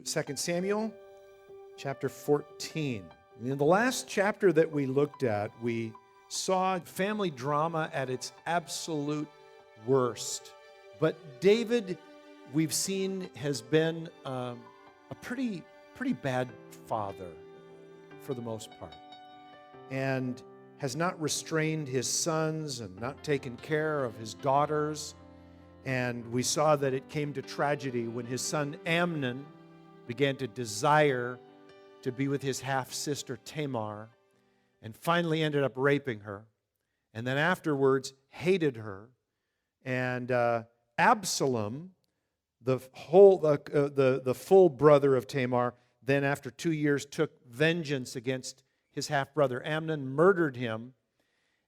2 Samuel chapter 14. In the last chapter that we looked at, we saw family drama at its absolute worst. But David, we've seen, has been a pretty bad father for the most part, and has not restrained his sons and not taken care of his daughters. And we saw that it came to tragedy when his son Amnon began to desire to be with his half-sister Tamar, and finally ended up raping her, and then afterwards hated her. And Absalom, the full brother of Tamar, then after 2 years took vengeance against his half-brother Amnon, murdered him.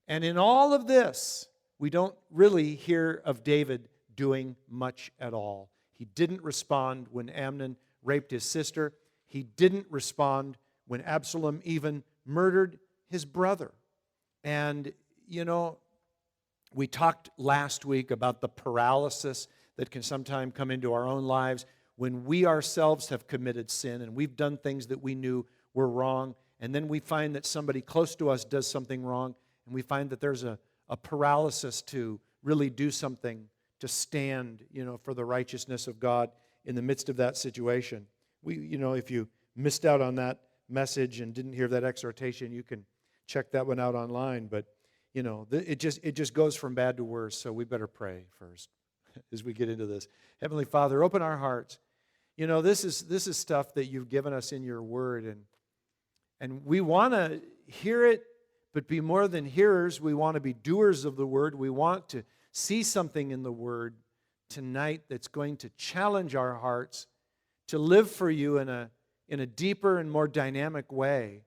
And in all of this, we don't really hear of David doing much at all. He didn't respond when Amnon raped his sister. He didn't respond when Absalom even murdered his brother. And, you know, we talked last week about the paralysis that can sometimes come into our own lives when we ourselves have committed sin and we've done things that we knew were wrong, and then we find that somebody close to us does something wrong, and we find that there's a paralysis to really do something to stand, for the righteousness of God in the midst of that situation. If you missed out on that message and didn't hear that exhortation, you can check that one out online. But, it just goes from bad to worse, so we better pray first as we get into this. Heavenly Father, open our hearts. This is stuff that you've given us in your word, and we want to hear it, but be more than hearers. We want to be doers of the word. We want to see something in the word tonight that's going to challenge our hearts to live for you in a deeper and more dynamic way.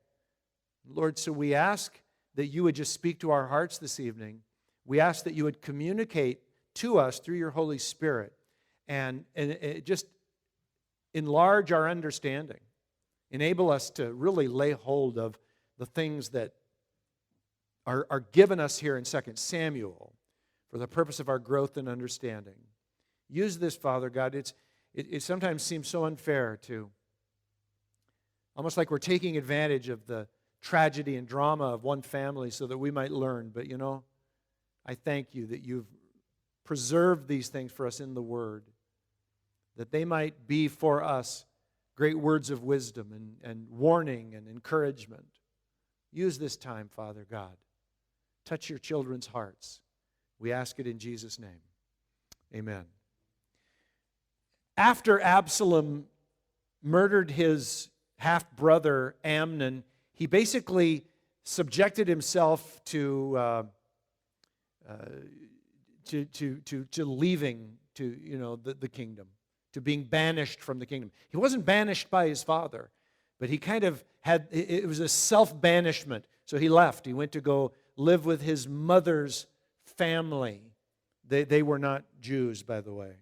Lord, so we ask that you would just speak to our hearts this evening. We ask that you would communicate to us through your Holy Spirit and just enlarge our understanding. Enable us to really lay hold of the things that are given us here in 2 Samuel for the purpose of our growth and understanding. Use this, Father God. It sometimes seems so unfair to, almost like we're taking advantage of the tragedy and drama of one family so that we might learn. But I thank you that you've preserved these things for us in the Word, that they might be for us great words of wisdom and warning and encouragement. Use this time, Father God. Touch your children's hearts. We ask it in Jesus' name. Amen. After Absalom murdered his half-brother Amnon, he basically subjected himself to leaving the kingdom, to being banished from the kingdom. He wasn't banished by his father, but he kind of it was a self-banishment. So he left. He went to go live with his mother's family. They were not Jews, by the way.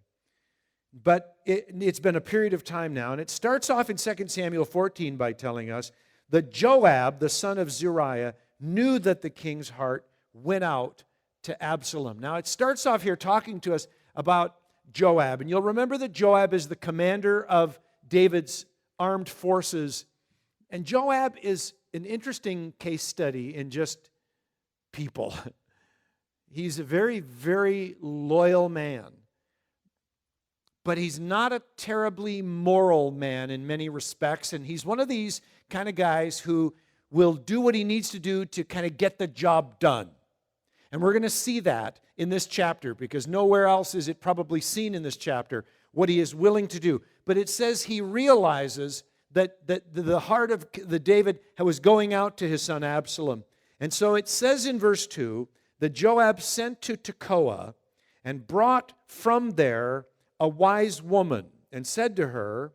But it's been a period of time now, and it starts off in 2 Samuel 14 by telling us that Joab, the son of Zeruiah, knew that the king's heart went out to Absalom. Now, it starts off here talking to us about Joab, and you'll remember that Joab is the commander of David's armed forces, and Joab is an interesting case study in just people. He's a very, very loyal man. But he's not a terribly moral man in many respects, and he's one of these kind of guys who will do what he needs to do to kind of get the job done. And we're going to see that in this chapter, because nowhere else is it probably seen in this chapter, what he is willing to do. But it says he realizes that the heart of the David was going out to his son Absalom. And so it says in verse 2 that Joab sent to Tekoa and brought from there a wise woman and said to her,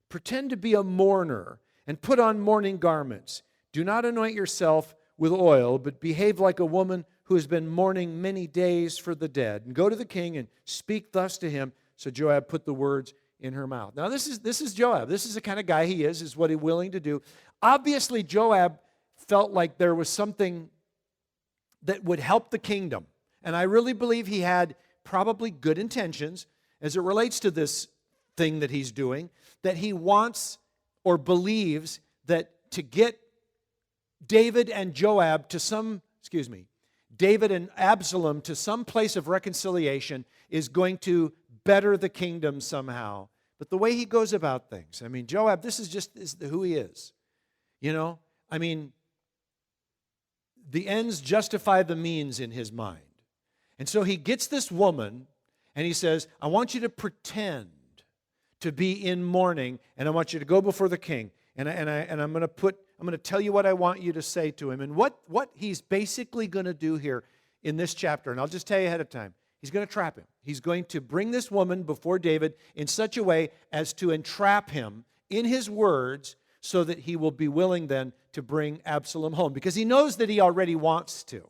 "Pretend to be a mourner and put on mourning garments. Do not anoint yourself with oil, but behave like a woman who has been mourning many days for the dead. And go to the king and speak thus to him." So Joab put the words in her mouth. Now this is Joab. This is the kind of guy he is what he's willing to do. Obviously, Joab felt like there was something that would help the kingdom. And I really believe he had probably good intentions as it relates to this thing that he's doing, that he wants or believes that to get David and Absalom to some place of reconciliation is going to better the kingdom somehow. But the way he goes about things, Joab, this is who he is. The ends justify the means in his mind. And so he gets this woman and he says, I want you to pretend to be in mourning, and I want you to go before the king. And I'm going to tell you what I want you to say to him. And what he's basically going to do here in this chapter, and I'll just tell you ahead of time, he's going to trap him. He's going to bring this woman before David in such a way as to entrap him in his words so that he will be willing then to bring Absalom home. Because he knows that he already wants to.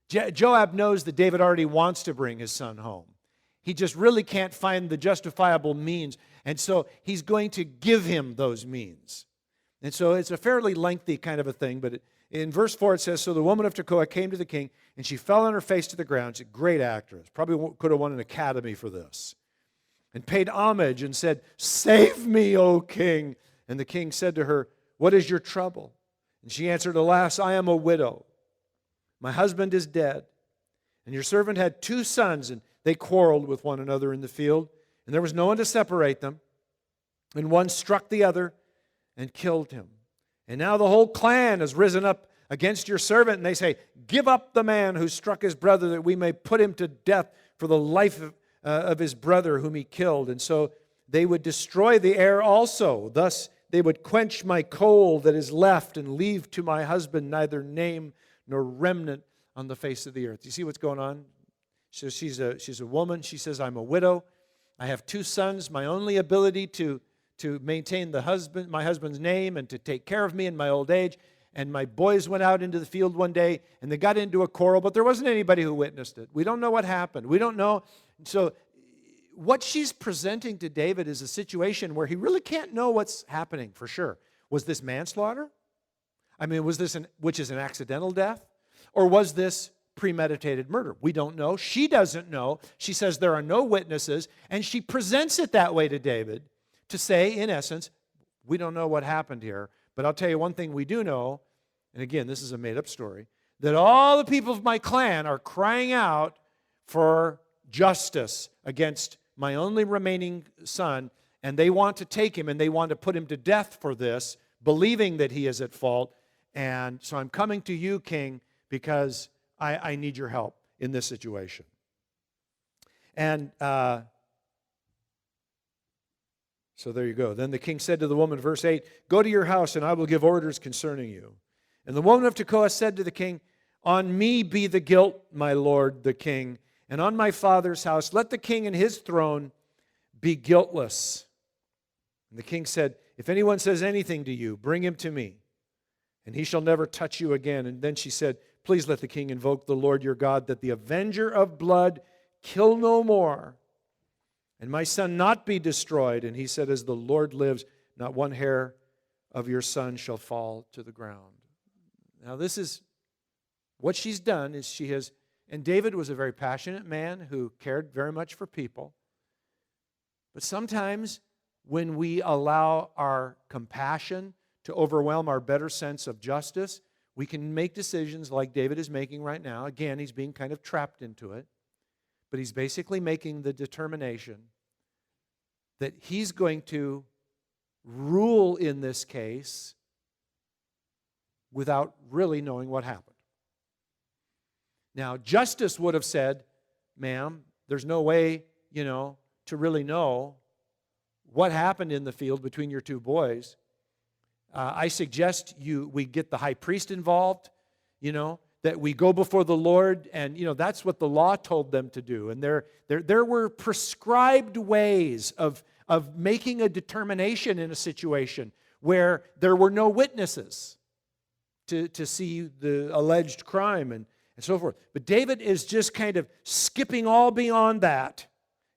Joab knows that David already wants to bring his son home. He just really can't find the justifiable means. And so he's going to give him those means. And so it's a fairly lengthy kind of a thing. But in verse 4 it says, so the woman of Tekoa came to the king, and she fell on her face to the ground. She's a great actress. Probably could have won an Academy for this. And paid homage and said, save me, O king. And the king said to her, what is your trouble? And she answered, alas, I am a widow. My husband is dead. And your servant had 2 sons, and they quarreled with one another in the field, and there was no one to separate them. And one struck the other and killed him. And now the whole clan has risen up against your servant, and they say, give up the man who struck his brother, that we may put him to death for the life of his brother whom he killed. And so they would destroy the heir also. Thus they would quench my coal that is left, and leave to my husband neither name nor remnant on the face of the earth. You see what's going on? So she's a woman. She says, I'm a widow. I have 2 sons. My only ability to maintain my husband's name and to take care of me in my old age. And my boys went out into the field one day, and they got into a quarrel, but there wasn't anybody who witnessed it. We don't know what happened. We don't know. So what she's presenting to David is a situation where he really can't know what's happening for sure. Was this manslaughter? Was this which is an accidental death? Or was this premeditated murder? We don't know. She doesn't know. She says there are no witnesses, and she presents it that way to David to say, in essence, we don't know what happened here, but I'll tell you one thing we do know, and again, this is a made-up story, that all the people of my clan are crying out for justice against my only remaining son, and they want to take him, and they want to put him to death for this, believing that he is at fault. And so I'm coming to you, king, because I need your help in this situation. And so there you go. Then the king said to the woman, verse 8, go to your house, and I will give orders concerning you. And the woman of Tekoa said to the king, on me be the guilt, my lord the king, and on my father's house. Let the king and his throne be guiltless. And the king said, if anyone says anything to you, bring him to me, and he shall never touch you again. And then she said, please let the king invoke the Lord your God, that the avenger of blood kill no more, and my son not be destroyed. And he said, as the Lord lives, not one hair of your son shall fall to the ground. Now this is what she's done, is she has, and David was a very passionate man who cared very much for people. But sometimes when we allow our compassion to overwhelm our better sense of justice, we can make decisions like David is making right now. Again, he's being kind of trapped into it. But he's basically making the determination that he's going to rule in this case without really knowing what happened. Now, justice would have said, ma'am, there's no way, to really know what happened in the field between your 2 boys. I suggest we get the high priest involved, that we go before the Lord, and that's what the law told them to do. And there were prescribed ways of making a determination in a situation where there were no witnesses to see the alleged crime and so forth. But David is just kind of skipping all beyond that.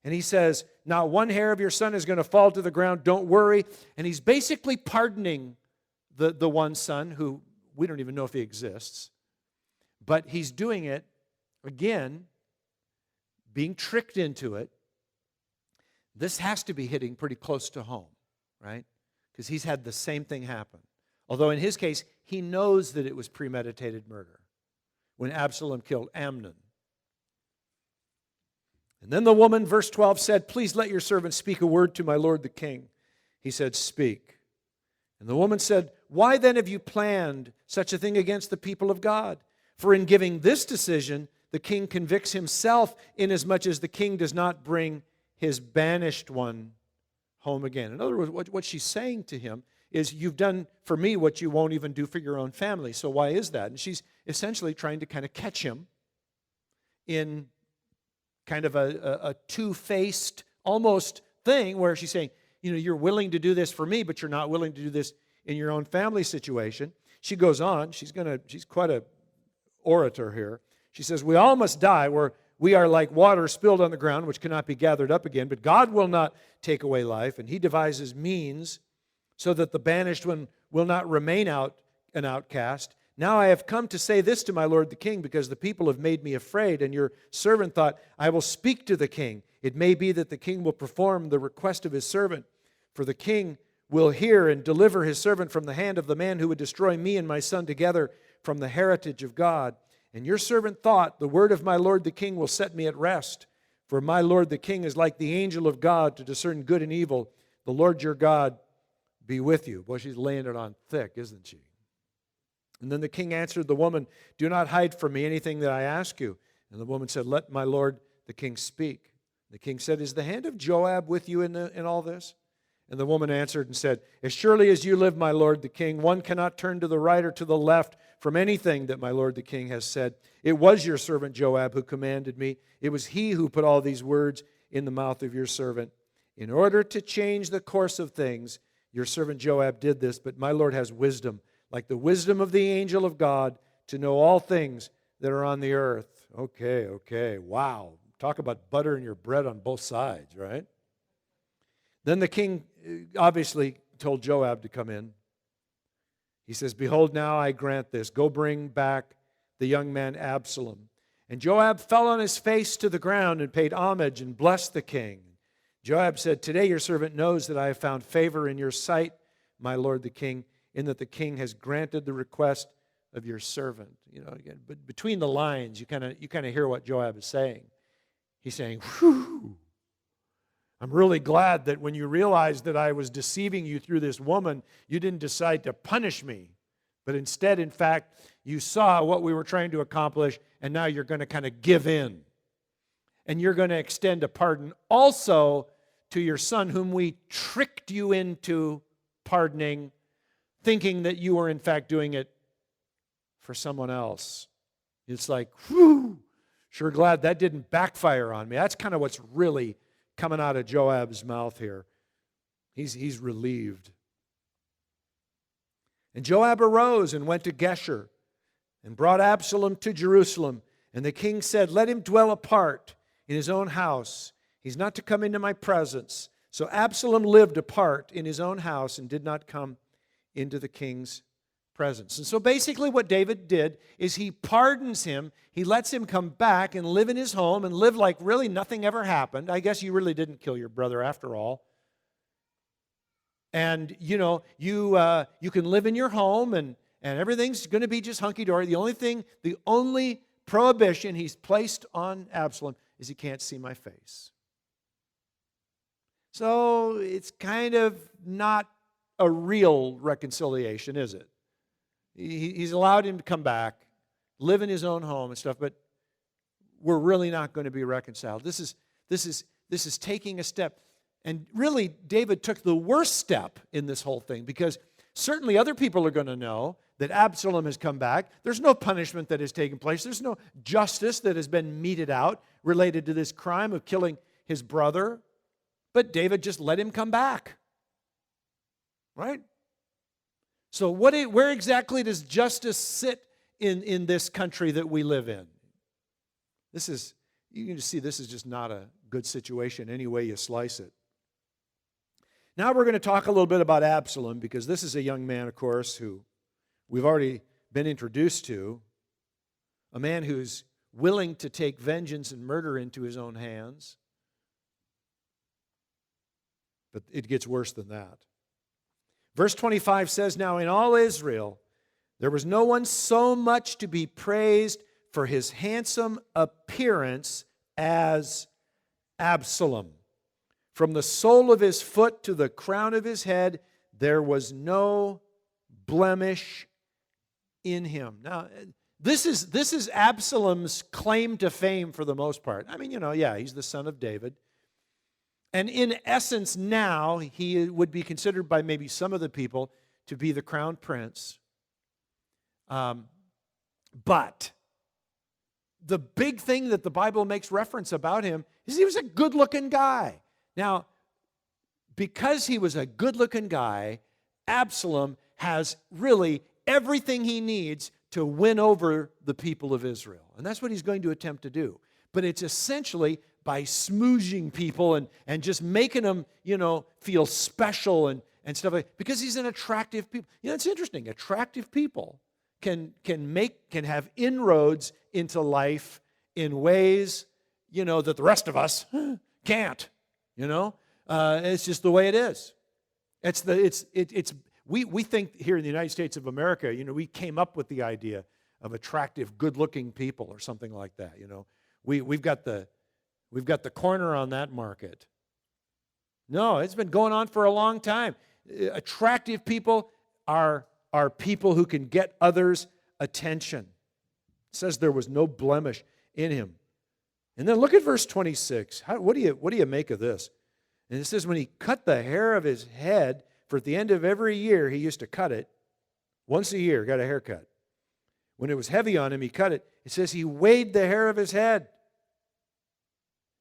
And he says, not one hair of your son is going to fall to the ground, don't worry. And he's basically pardoning the one son, who we don't even know if he exists. But he's doing it, again, being tricked into it. This has to be hitting pretty close to home, right? Because he's had the same thing happen. Although in his case, he knows that it was premeditated murder when Absalom killed Amnon. And then the woman, verse 12, said, "Please let your servant speak a word to my lord the king." He said, "Speak." And the woman said, "Why then have you planned such a thing against the people of God? For in giving this decision, the king convicts himself, inasmuch as the king does not bring his banished one home again." In other words, what she's saying to him is, you've done for me what you won't even do for your own family, so why is that? And she's essentially trying to kind of catch him in kind of a two-faced almost thing where she's saying, you're willing to do this for me, but you're not willing to do this in your own family situation. She goes on, she's quite a orator here. She says, "We all must die, where we are like water spilled on the ground, which cannot be gathered up again. But God will not take away life, and he devises means so that the banished one will not remain an outcast. Now I have come to say this to my lord the king, because the people have made me afraid, and your servant thought, I will speak to the king. It may be that the king will perform the request of his servant, for the king will hear and deliver his servant from the hand of the man who would destroy me and my son together from the heritage of God. And your servant thought, the word of my lord the king will set me at rest. For my lord the king is like the angel of God to discern good and evil. The Lord your God be with you." Boy, she's laying it on thick, isn't she? And then the king answered the woman, "Do not hide from me anything that I ask you." And the woman said, "Let my lord the king speak." The king said, "Is the hand of Joab with you in all this?" And the woman answered and said, "As surely as you live, my lord the king, one cannot turn to the right or to the left from anything that my lord the king has said. It was your servant Joab who commanded me. It was he who put all these words in the mouth of your servant. In order to change the course of things, your servant Joab did this, but my lord has wisdom, like the wisdom of the angel of God, to know all things that are on the earth." Okay, wow. Talk about buttering your bread on both sides, right? Then the king obviously told Joab to come in. He says, "Behold, now I grant this. Go bring back the young man Absalom." And Joab fell on his face to the ground and paid homage and blessed the king. Joab said, "Today your servant knows that I have found favor in your sight, my lord the king, in that the king has granted the request of your servant." Again, but between the lines, you kind of hear what Joab is saying. He's saying, "Whew, I'm really glad that when you realized that I was deceiving you through this woman, you didn't decide to punish me. But instead, in fact, you saw what we were trying to accomplish, and now you're going to kind of give in. And you're going to extend a pardon also to your son, whom we tricked you into pardoning, thinking that you were in fact doing it for someone else." It's like, whew, sure glad that didn't backfire on me. That's kind of what's really coming out of Joab's mouth here. He's relieved. And Joab arose and went to Geshur and brought Absalom to Jerusalem. And the king said, "Let him dwell apart in his own house. He's not to come into my presence." So Absalom lived apart in his own house and did not come into the king's presence. And so basically what David did is he pardons him. He lets him come back and live in his home and live like really nothing ever happened. I guess you really didn't kill your brother after all. And, you can live in your home and everything's going to be just hunky-dory. The only prohibition he's placed on Absalom is he can't see my face. So it's kind of not a real reconciliation, is it? He's allowed him to come back, live in his own home and stuff, but we're really not going to be reconciled. This is taking a step. And really, David took the worst step in this whole thing, because certainly other people are going to know that Absalom has come back. There's no punishment that has taken place. There's no justice that has been meted out related to this crime of killing his brother. But David just let him come back. Right? So where exactly does justice sit in this country that we live in? You can just see this is just not a good situation any way you slice it. Now we're going to talk a little bit about Absalom, because this is a young man, of course, who we've already been introduced to, a man who's willing to take vengeance and murder into his own hands. But it gets worse than that. Verse 25 says, "Now in all Israel there was no one so much to be praised for his handsome appearance as Absalom. From the sole of his foot to the crown of his head, there was no blemish in him." Now, this is Absalom's claim to fame for the most part. I mean, he's the son of David. And in essence now, he would be considered by maybe some of the people to be the crown prince. But the big thing that the Bible makes reference about him is he was a good-looking guy. Now, because he was a good-looking guy, Absalom has really everything he needs to win over the people of Israel. And that's what he's going to attempt to do. But it's essentially by smoozing people and just making them, feel special and stuff like that. Because he's an attractive people. It's interesting. Attractive people can have inroads into life in ways, that the rest of us can't. It's just the way it is. We think here in the United States of America, we came up with the idea of attractive, good-looking people or something like that. We've got the corner on that market. No, it's been going on for a long time. Attractive people are people who can get others' attention. It says there was no blemish in him. And then look at verse 26. What do you make of this? And it says when he cut the hair of his head, for at the end of every year he used to cut it. Once a year, got a haircut. When it was heavy on him, he cut it. It says he weighed the hair of his head.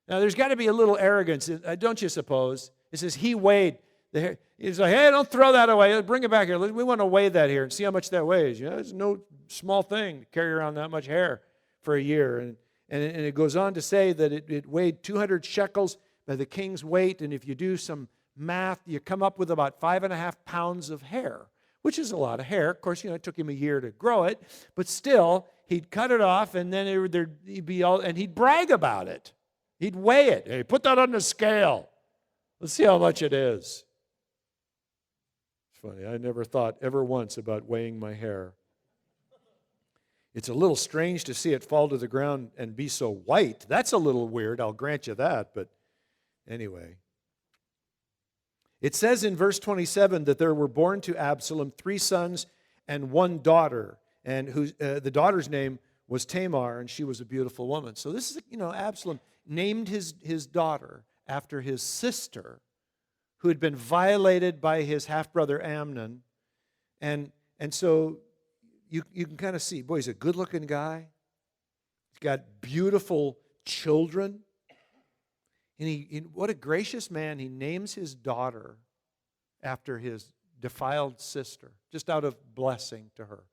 Now, there's got to be a little arrogance, don't you suppose? It says he weighed the hair. He's like, hey, don't throw that away. Bring it back here. We want to weigh that here and see how much that weighs. It's no small thing to carry around that much hair for a year. And it goes on to say that it weighed 200 shekels by the king's weight. And if you do some math, you come up with about 5.5 pounds of hair, which is a lot of hair. Of course, it took him a year to grow it. But still, he'd cut it off, and then he'd brag about it. He'd weigh it. Hey, put that on the scale. Let's see how much it is. It's funny. I never thought ever once about weighing my hair. It's a little strange to see it fall to the ground and be so white. That's a little weird. I'll grant you that. But anyway. It says in verse 27 that there were born to Absalom 3 sons and 1 daughter. And the daughter's name was Tamar, and she was a beautiful woman. So this is, Absalom named his daughter after his sister, who had been violated by his half-brother Amnon. And so you can kind of see, boy, he's a good-looking guy. He's got beautiful children. And what a gracious man. He names his daughter after his defiled sister, just out of blessing to her.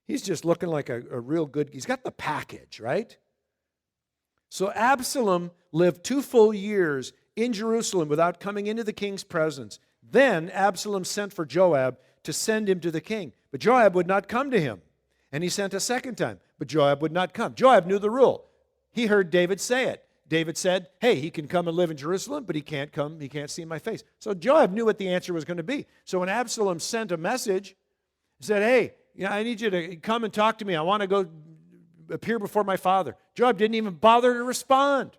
He's just looking like a real good, he's got the package, right? So Absalom lived 2 full years in Jerusalem without coming into the king's presence. Then Absalom sent for Joab to send him to the king. But Joab would not come to him. And he sent a second time, but Joab would not come. Joab knew the rule. He heard David say it. David said, hey, he can come and live in Jerusalem, but he can't come, he can't see my face. So Joab knew what the answer was going to be. So when Absalom sent a message, he said, hey, I need you to come and talk to me. I want to go appear before my father. Joab didn't even bother to respond.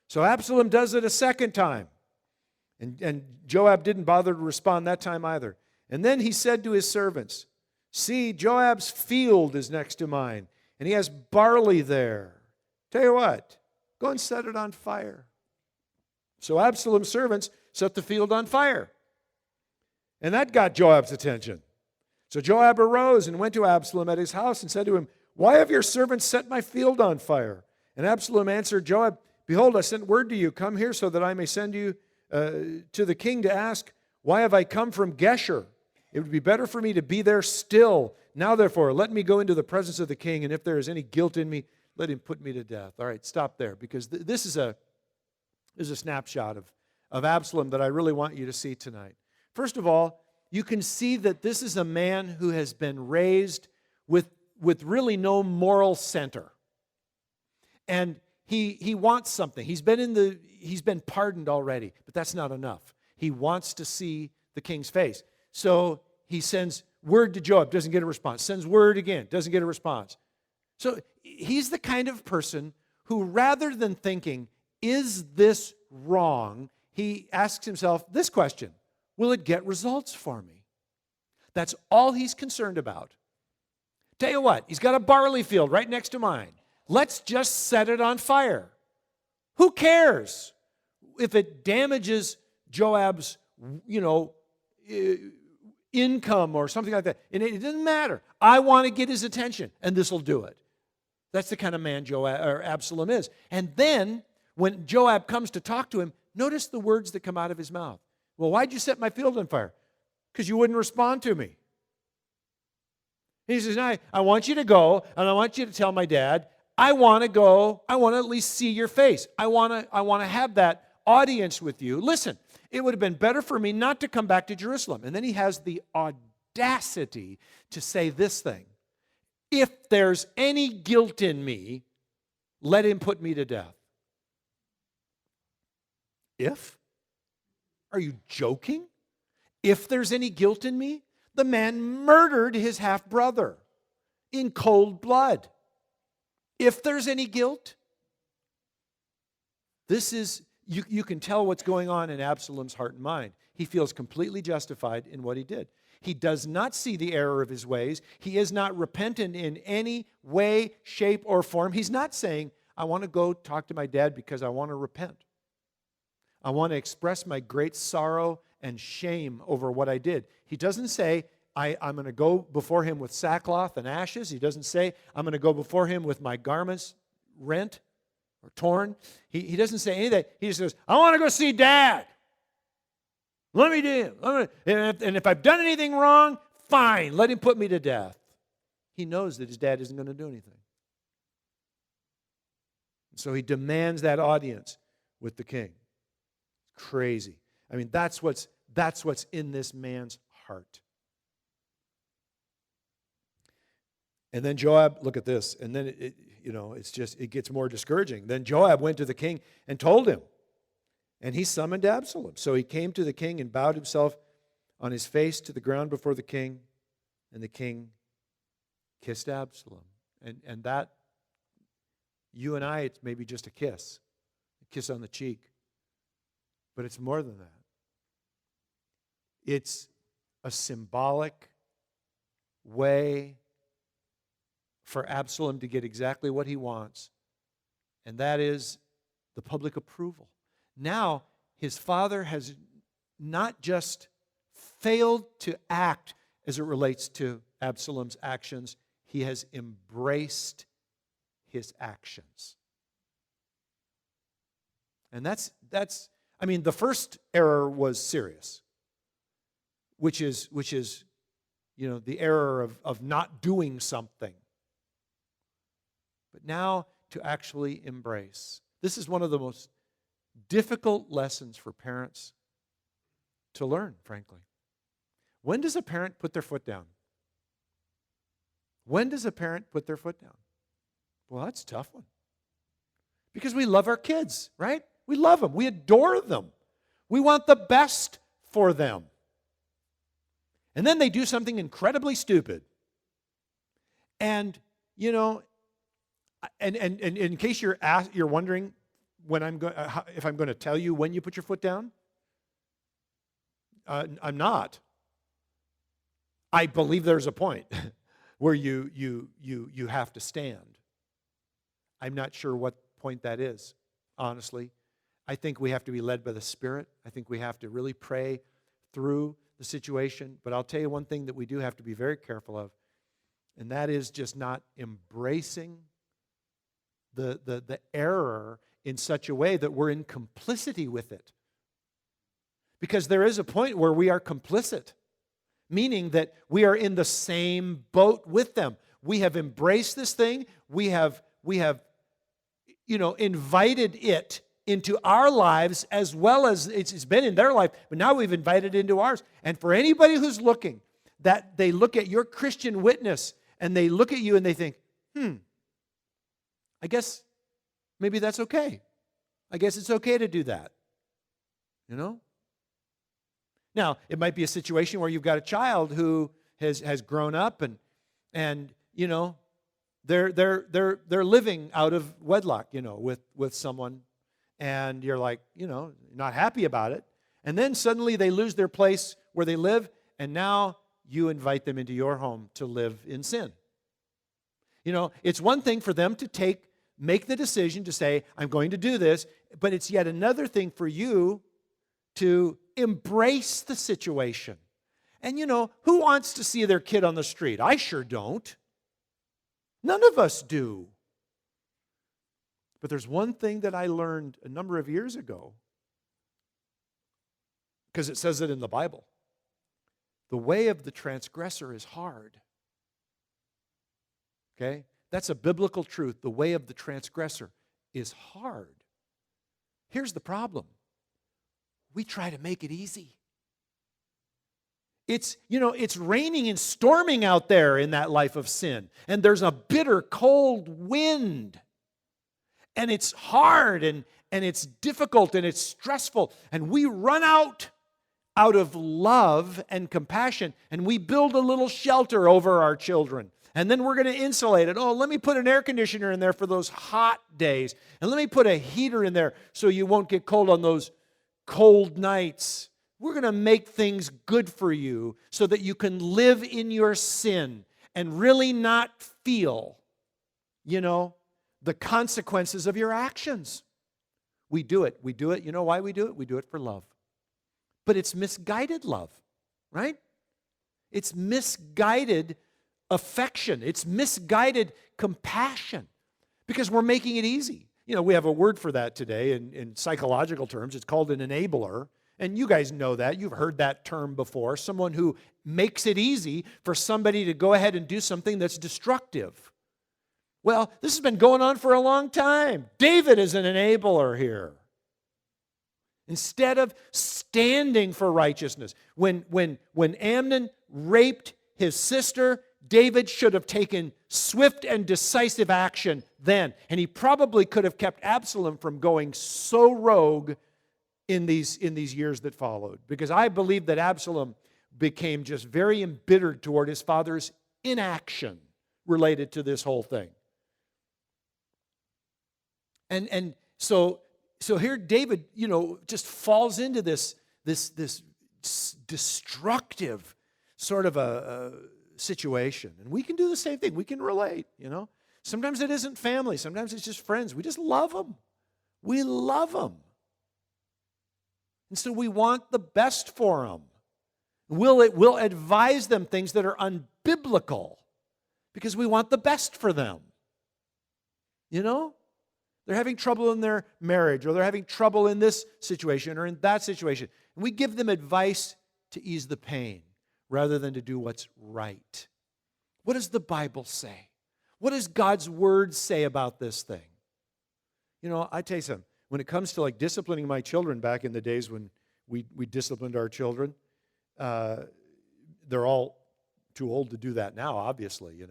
So Absalom does it a second time. And Joab didn't bother to respond that time either. And then he said to his servants, see, Joab's field is next to mine, and he has barley there. Tell you what, go and set it on fire. So Absalom's servants set the field on fire. And that got Joab's attention. So Joab arose and went to Absalom at his house and said to him, why have your servants set my field on fire? And Absalom answered Joab, behold, I sent word to you, come here so that I may send you to the king to ask, why have I come from Geshur? It would be better for me to be there still. Now, therefore, let me go into the presence of the king, and if there is any guilt in me, let him put me to death. All right, stop there, because this is a snapshot of Absalom that I really want you to see tonight. First of all, you can see that this is a man who has been raised with really no moral center. And he wants something. He's been pardoned already, but that's not enough. He wants to see the king's face. So he sends word to Joab, doesn't get a response. Sends word again, doesn't get a response. So he's the kind of person who, rather than thinking, is this wrong, he asks himself this question: will it get results for me? That's all he's concerned about. Tell you what, he's got a barley field right next to mine. Let's just set it on fire. Who cares if it damages Joab's, income or something like that? And it doesn't matter. I want to get his attention, and this will do it. That's the kind of man Absalom is. And then, when Joab comes to talk to him, notice the words that come out of his mouth. Well, why'd you set my field on fire? Because you wouldn't respond to me. He says, I want you to go, and I want you to tell my dad, I want to go, I want to at least see your face. I want to have that audience with you. Listen, it would have been better for me not to come back to Jerusalem. And then he has the audacity to say this thing: if there's any guilt in me, let him put me to death. If? Are you joking? If there's any guilt in me? The man murdered his half-brother in cold blood. If there's any guilt? This is, you can tell what's going on in Absalom's heart and mind. He feels completely justified in what he did. He does not see the error of his ways. He is not repentant in any way, shape, or form. He's not saying, I want to go talk to my dad because I want to repent. I want to express my great sorrow and shame over what I did. He doesn't say, I'm going to go before him with sackcloth and ashes. He doesn't say, I'm going to go before him with my garments rent or torn. He doesn't say any of that. He just says, I want to go see Dad. Let me do it. And if I've done anything wrong, fine, let him put me to death. He knows that his dad isn't going to do anything. So he demands that audience with the king. Crazy. I mean, that's what's in this man's heart. And then Joab, look at this, and then it gets more discouraging. Then Joab went to the king and told him, and he summoned Absalom. So he came to the king and bowed himself on his face to the ground before the king, and the king kissed Absalom. And that, you and I, it's maybe just a kiss on the cheek. But it's more than that. It's a symbolic way for Absalom to get exactly what he wants, and that is the public approval. Now, his father has not just failed to act as it relates to Absalom's actions, he has embraced his actions. And that's the first error was serious, which is the error of not doing something. But now to actually embrace. This is one of the most difficult lessons for parents to learn, frankly. When does a parent put their foot down? When does a parent put their foot down? Well, that's a tough one. Because we love our kids, right? We love them. We adore them. We want the best for them. And then they do something incredibly stupid. And, and in case you're wondering if I'm going to tell you when you put your foot down, I'm not. I believe there's a point where you have to stand. I'm not sure what point that is, honestly. I think we have to be led by the Spirit. I think we have to really pray through the situation. But I'll tell you one thing that we do have to be very careful of, and that is just not embracing the error in such a way that we're in complicity with it. Because there is a point where we are complicit, meaning that we are in the same boat with them. We have embraced this thing. We have invited it into our lives as well as it's been in their life, but now we've invited it into ours. And for anybody who's looking, that they look at your Christian witness and they look at you and they think, I guess maybe that's okay. I guess it's okay to do that. Now, it might be a situation where you've got a child who has grown up and they're living out of wedlock, with someone, and you're like, not happy about it. And then suddenly they lose their place where they live, and now you invite them into your home to live in sin. It's one thing for them to make the decision to say, I'm going to do this, but it's yet another thing for you to embrace the situation. And who wants to see their kid on the street? I sure don't. None of us do. But there's one thing that I learned a number of years ago, because it says it in the Bible. The way of the transgressor is hard. Okay? That's a biblical truth. The way of the transgressor is hard. Here's the problem. We try to make it easy. It's raining and storming out there in that life of sin. And there's a bitter, cold wind. And it's hard and it's difficult and it's stressful. And we run out of love and compassion, and we build a little shelter over our children. And then we're going to insulate it. Oh, let me put an air conditioner in there for those hot days. And let me put a heater in there so you won't get cold on those cold nights. We're going to make things good for you so that you can live in your sin and really not feel, the consequences of your actions. We do it. You know why we do it? We do it for love. But it's misguided love, right? It's misguided affection. It's misguided compassion because we're making it easy. We have a word for that today in psychological terms. It's called an enabler. And you guys know that. You've heard that term before. Someone who makes it easy for somebody to go ahead and do something that's destructive. Well, this has been going on for a long time. David is an enabler here. Instead of standing for righteousness, when Amnon raped his sister, David should have taken swift and decisive action then. And he probably could have kept Absalom from going so rogue in these years that followed. Because I believe that Absalom became just very embittered toward his father's inaction related to this whole thing. And so here David, just falls into this destructive sort of a situation. And we can do the same thing. We can relate, Sometimes it isn't family. Sometimes it's just friends. We just love them. We love them. And so we want the best for them. We'll advise them things that are unbiblical because we want the best for them. They're having trouble in their marriage, or they're having trouble in this situation or in that situation. And we give them advice to ease the pain rather than to do what's right. What does the Bible say? What does God's Word say about this thing? I tell you something. When it comes to disciplining my children back in the days when we disciplined our children, they're all too old to do that now, obviously,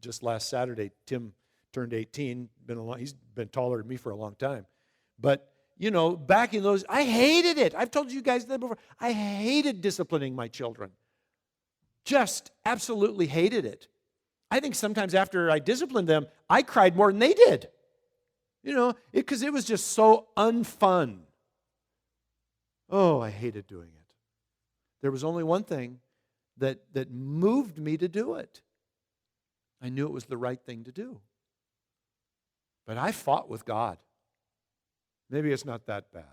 just last Saturday, Tim turned 18. He's been taller than me for a long time. But, back in those, I hated it. I've told you guys that before. I hated disciplining my children. Just absolutely hated it. I think sometimes after I disciplined them, I cried more than they did. Because it was just so unfun. Oh, I hated doing it. There was only one thing that moved me to do it. I knew it was the right thing to do. But I fought with God. Maybe it's not that bad.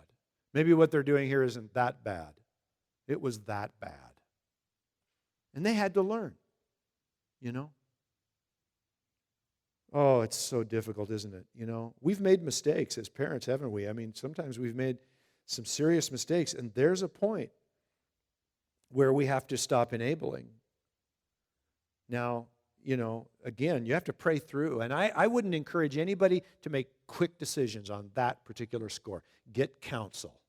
Maybe what they're doing here isn't that bad. It was that bad. And they had to learn, Oh, it's so difficult, isn't it? We've made mistakes as parents, haven't we? Sometimes we've made some serious mistakes, and there's a point where we have to stop enabling. Now, again, you have to pray through. And I wouldn't encourage anybody to make quick decisions on that particular score. Get counsel.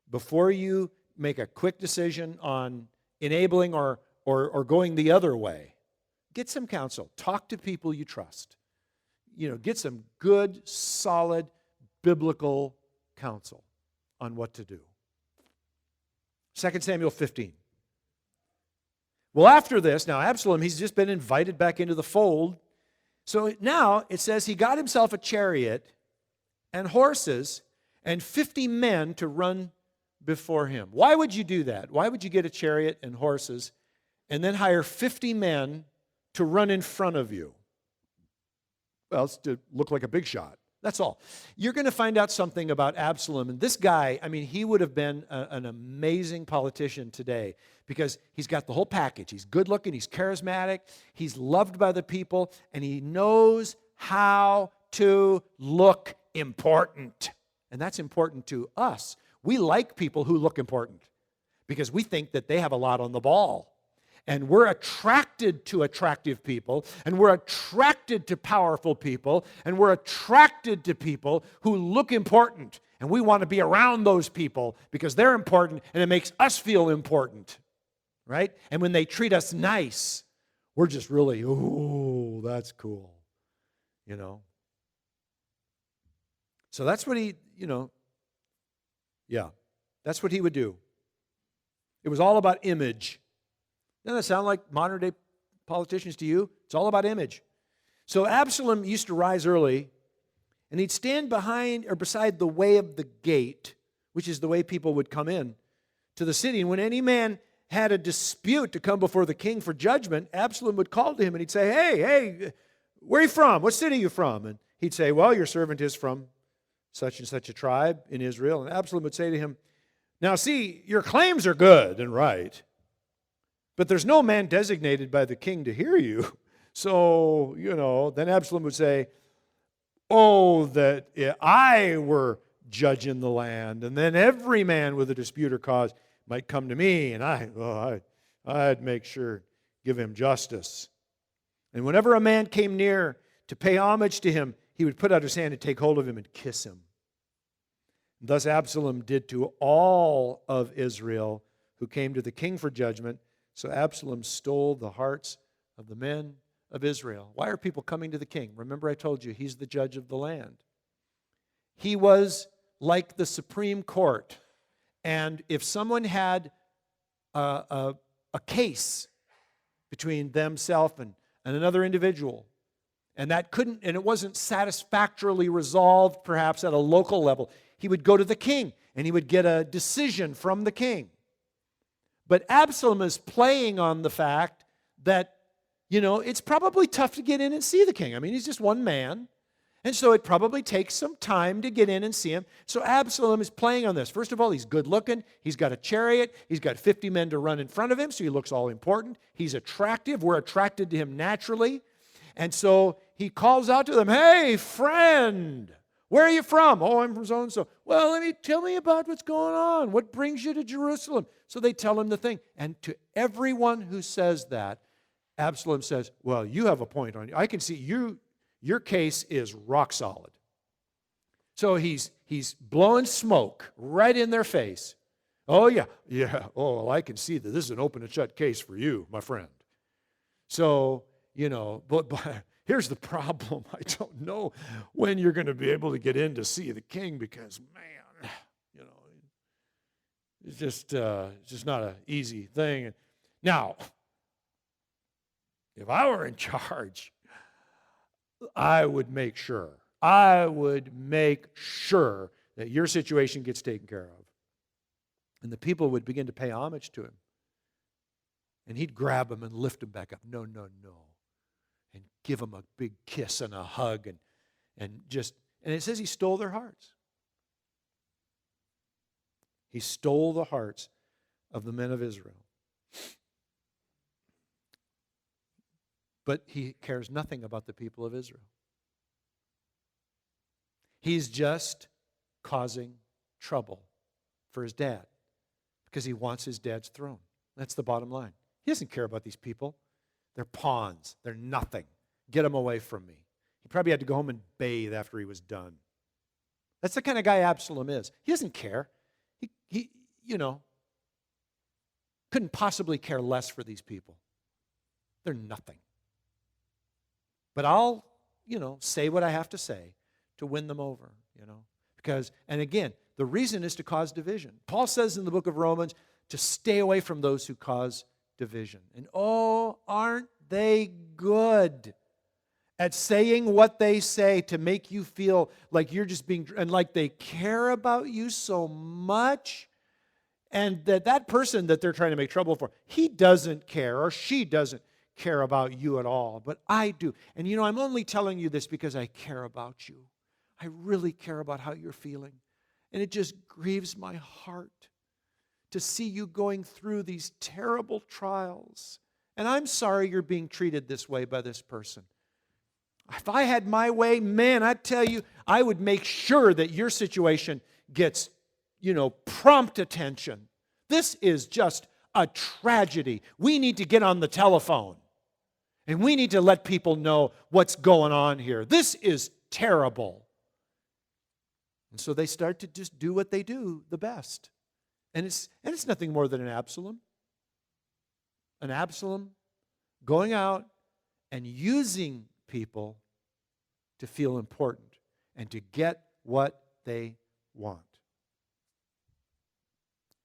Before you make a quick decision on enabling or going the other way, get some counsel. Talk to people you trust. Get some good, solid, biblical counsel on what to do. 2 Samuel 15. Well, after this, now Absalom, he's just been invited back into the fold. So now it says he got himself a chariot and horses and 50 men to run before him. Why would you do that? Why would you get a chariot and horses and then hire 50 men to run in front of you? Well, it's to look like a big shot. That's all. You're going to find out something about Absalom. And this guy, I mean, he would have been an amazing politician today because he's got the whole package. He's good looking, he's charismatic, he's loved by the people, and he knows how to look important. And that's important to us. We like people who look important because we think that they have a lot on the ball. And we're attracted to attractive people, and we're attracted to powerful people, and we're attracted to people who look important. And we want to be around those people because they're important, and it makes us feel important, right? And when they treat us nice, we're just really, oh, that's cool, you know? So that's what he, that's what he would do. It was all about image. Doesn't that sound like modern day politicians to you? It's all about image. So Absalom used to rise early, and he'd stand behind or beside the way of the gate, which is the way people would come in to the city. And when any man had a dispute to come before the king for judgment, Absalom would call to him and he'd say, hey, where are you from? What city are you from? And he'd say, well, your servant is from such and such a tribe in Israel. And Absalom would say to him, now see, your claims are good and right, but there's no man designated by the king to hear you. So, then Absalom would say, oh, that I were judge in the land, and then every man with a dispute or cause might come to me, and I'd make sure, give him justice. And whenever a man came near to pay homage to him, he would put out his hand and take hold of him and kiss him. Thus Absalom did to all of Israel who came to the king for judgment. So Absalom stole the hearts of the men of Israel. Why are people coming to the king? Remember I told you, he's the judge of the land. He was like the Supreme Court. And if someone had a case between themselves and another individual, and it wasn't satisfactorily resolved perhaps at a local level, he would go to the king and he would get a decision from the king. But Absalom is playing on the fact that, it's probably tough to get in and see the king. I mean, he's just one man. And so it probably takes some time to get in and see him. So Absalom is playing on this. First of all, he's good looking. He's got a chariot. He's got 50 men to run in front of him, so he looks all important. He's attractive. We're attracted to him naturally. And so he calls out to them, hey, friend, where are you from? Oh, I'm from so-and-so. Well, tell me about what's going on. What brings you to Jerusalem? So they tell him the thing. And to everyone who says that, Absalom says, well, you have a point on you. I can see your case is rock solid. So he's blowing smoke right in their face. Oh, yeah. Oh, well, I can see that this is an open and shut case for you, my friend. So, but here's the problem. I don't know when you're going to be able to get in to see the king because, man, it's just not an easy thing. Now, if I were in charge, I would make sure that your situation gets taken care of. And the people would begin to pay homage to him. And he'd grab them and lift them back up. No. And give them a big kiss and a hug. And it says he stole their hearts. He stole the hearts of the men of Israel. But he cares nothing about the people of Israel. He's just causing trouble for his dad because he wants his dad's throne. That's the bottom line. He doesn't care about these people. They're pawns. They're nothing. Get them away from me. He probably had to go home and bathe after he was done. That's the kind of guy Absalom is. He doesn't care. He couldn't possibly care less for these people. They're nothing. But I'll, say what I have to say to win them over, because, and again, the reason is to cause division. Paul says in the book of Romans, to stay away from those who cause division. And oh, aren't they good at saying what they say to make you feel like you're just being, and like they care about you so much, and that person that they're trying to make trouble for, he doesn't care or she doesn't care about you at all, but I do. And I'm only telling you this because I care about you. I really care about how you're feeling. And it just grieves my heart to see you going through these terrible trials. And I'm sorry you're being treated this way by this person. If I had my way, man, I tell you, I would make sure that your situation gets, prompt attention. This is just a tragedy. We need to get on the telephone. And we need to let people know what's going on here. This is terrible. And so they start to just do what they do the best. And it's nothing more than an Absalom. An Absalom going out and using people to feel important and to get what they want.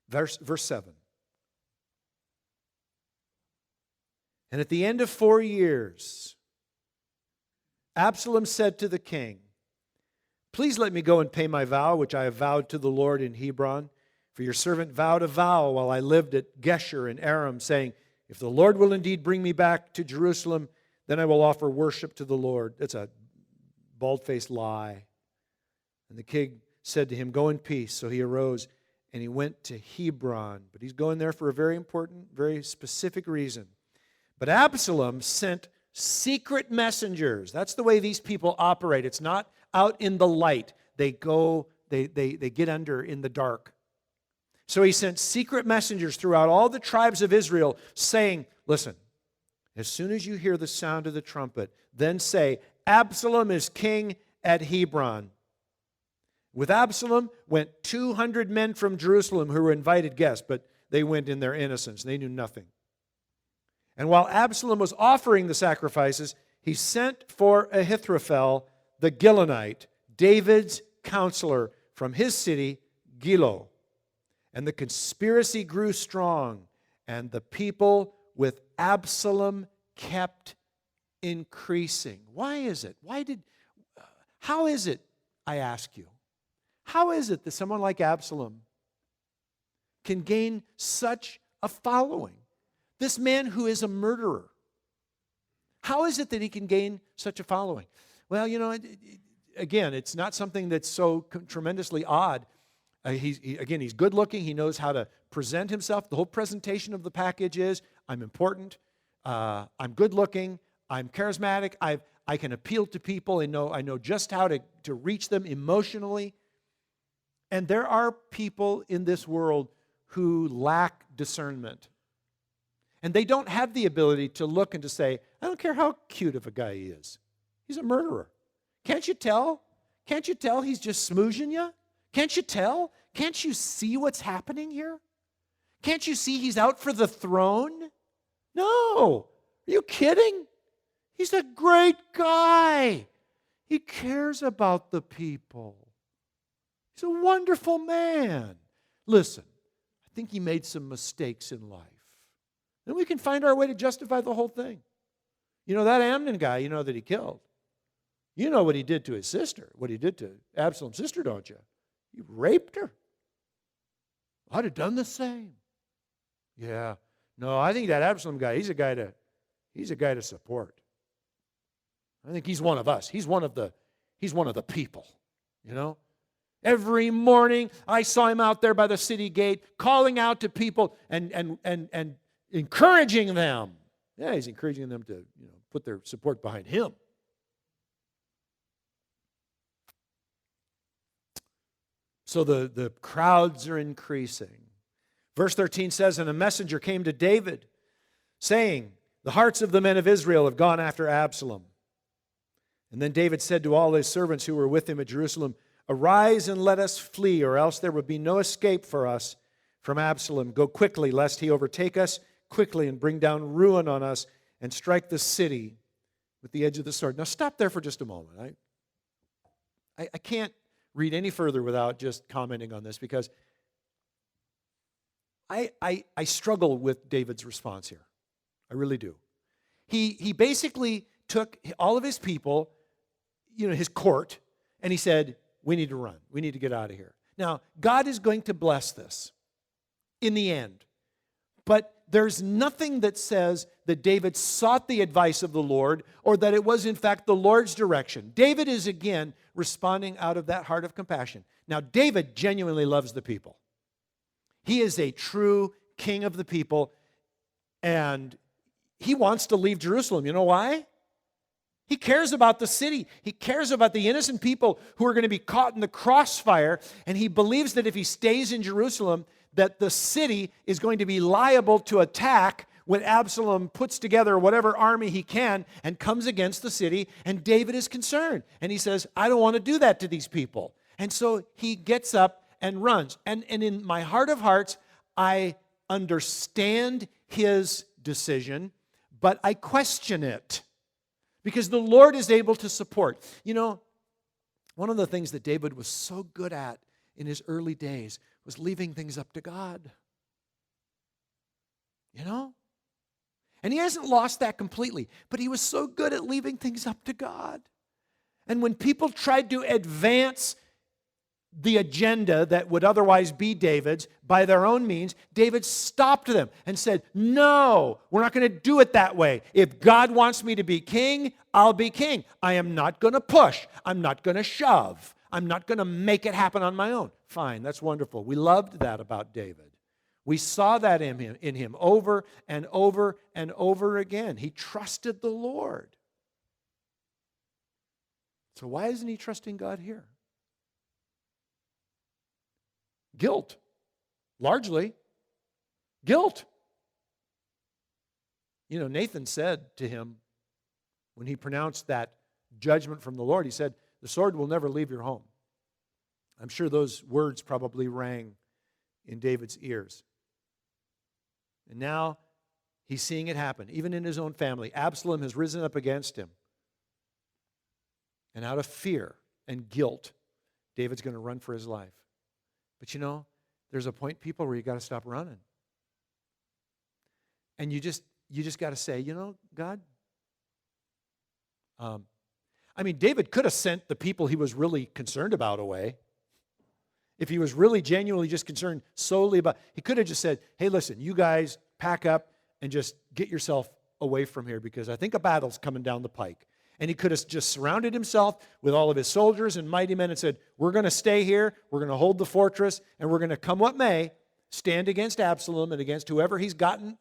Verse 7. And at the end of 4 years, Absalom said to the king, "Please let me go and pay my vow, which I have vowed to the Lord in Hebron. For your servant vowed a vow while I lived at Geshur in Aram, saying, if the Lord will indeed bring me back to Jerusalem, then I will offer worship to the Lord." That's a bald-faced lie. And the king said to him, "Go in peace." So he arose and he went to Hebron. But he's going there for a very important, very specific reason. But Absalom sent secret messengers. That's the way these people operate. It's not out in the light. They get under in the dark. So he sent secret messengers throughout all the tribes of Israel saying, listen, as soon as you hear the sound of the trumpet, then say, Absalom is king at Hebron. With Absalom went 200 men from Jerusalem who were invited guests, but they went in their innocence. They knew nothing. And while Absalom was offering the sacrifices, he sent for Ahithophel the Gilonite, David's counselor, from his city, Gilo. And the conspiracy grew strong, and the people with Absalom kept increasing. Why is it? How is it, I ask you, how is it that someone like Absalom can gain such a following? This man who is a murderer. How is it that he can gain such a following? Well, again, it's not something that's so tremendously odd. He's good looking. He knows how to present himself. The whole presentation of the package is, I'm important, I'm good looking, I'm charismatic, I can appeal to people, I know just how to reach them emotionally. And there are people in this world who lack discernment. And they don't have the ability to look and to say, I don't care how cute of a guy he is. He's a murderer. Can't you tell? Can't you tell he's just smoozing you? Can't you tell? Can't you see what's happening here? Can't you see he's out for the throne? No. Are you kidding? He's a great guy. He cares about the people. He's a wonderful man. Listen, I think he made some mistakes in life. And we can find our way to justify the whole thing. That Amnon guy, that he killed. You know what he did to his sister, what he did to Absalom's sister, don't you? He raped her. I'd have done the same. Yeah. No, I think that Absalom guy, he's a guy to support. I think he's one of us. He's one of the people, Every morning I saw him out there by the city gate calling out to people and encouraging them. Yeah, he's encouraging them to, put their support behind him. So the crowds are increasing. Verse 13 says, and a messenger came to David, saying, the hearts of the men of Israel have gone after Absalom. And then David said to all his servants who were with him at Jerusalem, arise and let us flee, or else there will be no escape for us from Absalom. Go quickly, lest he overtake us quickly and bring down ruin on us and strike the city with the edge of the sword. Now stop there for just a moment. I can't read any further without just commenting on this, because I struggle with David's response here. I really do. He basically took all of his people, his court, and he said, we need to run. We need to get out of here. Now, God is going to bless this in the end. But there's nothing that says that David sought the advice of the Lord or that it was, in fact, the Lord's direction. David is, again, responding out of that heart of compassion. Now, David genuinely loves the people. He is a true king of the people, and he wants to leave Jerusalem. You know why? He cares about the city. He cares about the innocent people who are going to be caught in the crossfire, and he believes that if he stays in Jerusalem, that the city is going to be liable to attack when Absalom puts together whatever army he can and comes against the city, and David is concerned. And he says, I don't want to do that to these people. And so he gets up and runs. And in my heart of hearts, I understand his decision, but I question it because the Lord is able to support. One of the things that David was so good at in his early days was leaving things up to God. And he hasn't lost that completely, but he was so good at leaving things up to God. And when people tried to advance the agenda that would otherwise be David's by their own means, David stopped them and said, no, we're not going to do it that way. If God wants me to be king, I'll be king. I am not going to push. I'm not going to shove. I'm not going to make it happen on my own. Fine, that's wonderful. We loved that about David. We saw that in him over and over and over again. He trusted the Lord. So why isn't he trusting God here? Guilt. Largely. Guilt. Nathan said to him when he pronounced that judgment from the Lord, he said, the sword will never leave your home. I'm sure those words probably rang in David's ears. And now he's seeing it happen, even in his own family. Absalom has risen up against him. And out of fear and guilt, David's going to run for his life. But there's a point, people, where you got to stop running. And you just got to say, God, David could have sent the people he was really concerned about away. If he was really genuinely just concerned solely about, he could have just said, hey, listen, you guys pack up and just get yourself away from here because I think a battle's coming down the pike. And he could have just surrounded himself with all of his soldiers and mighty men and said, we're going to stay here, we're going to hold the fortress, and we're going to, come what may, stand against Absalom and against whoever he's gotten,